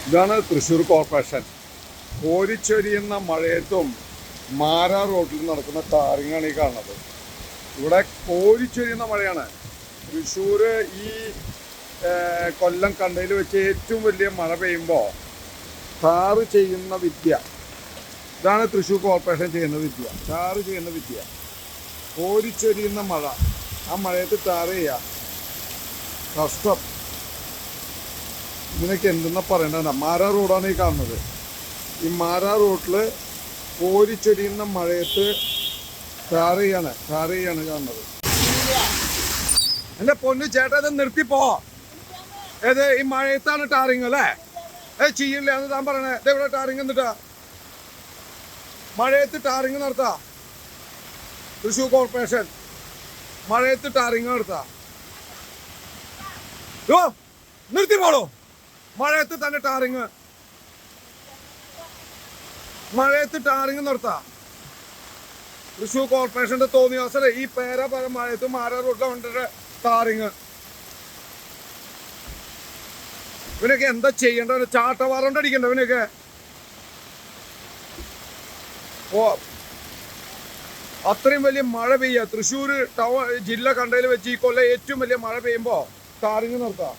ഇതാണ് തൃശ്ശൂർ കോർപ്പറേഷൻ. കോരിച്ചൊരിയുന്ന മഴയത്തും മാരാർ റോഡിൽ നടക്കുന്ന ടാറിങ്ങാണ് ഈ കാണുന്നത്. ഇവിടെ കോരിച്ചൊരിയുന്ന മഴയാണ്. തൃശ്ശൂർ ഈ കൊല്ലം കണ്ടതിൽ വെച്ച് ഏറ്റവും വലിയ മഴ പെയ്യുമ്പോൾ ടാറ് ചെയ്യുന്ന വിദ്യ ഇതാണ് തൃശ്ശൂർ കോർപ്പറേഷൻ ചെയ്യുന്ന വിദ്യ. ടാറ് ചെയ്യുന്ന വിദ്യ കോരിച്ചൊരിയുന്ന മഴ, ആ മഴയത്ത് ടാറ് ചെയ്യുക. കഷ്ടം. ഇതിനൊക്കെ എന്തെന്നാ പറയേണ്ടത്. മാരാർ റോഡാണ് ഈ കാണുന്നത്. ഈ മാരാർ റോഡിൽ കോരിച്ചൊരിയുന്ന മഴയത്ത് ടാറ് ചെയ്യാണ് കാണുന്നത്. എൻ്റെ പൊന്നു ചേട്ടാ, ഇത് നിർത്തിപ്പോ. ഏത് ഈ മഴയത്താണ് ടാറിങ് അല്ലേ? ചെയ്യില്ല എന്ന് താൻ പറയണേ. ഇതെവിടെ ടാറിങ്? എന്നിട്ടാ മഴയത്ത് ടാറിങ് നടത്താ തൃശ്ശൂർ കോർപ്പറേഷൻ. മഴയത്ത് ടാറിങ് നടത്താ. നിർത്തി പോളോ. മഴയത്ത് തന്നെ ടാറിങ്, മഴയത്ത് ടാറിങ് നടത്താ തൃശ്ശൂർ കോർപ്പറേഷന്റെ തോന്നിയാസല്ലേ ഈ പേര മഴയത്ത് മാരാർ റോഡിലെ ടാറിങ്. ഇവനൊക്കെ എന്താ ചെയ്യേണ്ടത്? ചാട്ടവാറണ്ട് അടിക്കണ്ട ഇവനൊക്കെ. ഓ, അത്രയും വലിയ മഴ പെയ്യുക. തൃശ്ശൂർ ജില്ല കണ്ടതിൽ വെച്ച് ഈ കൊല്ലം ഏറ്റവും വലിയ മഴ പെയ്യുമ്പോൾ ടാറിങ് നടത്താം.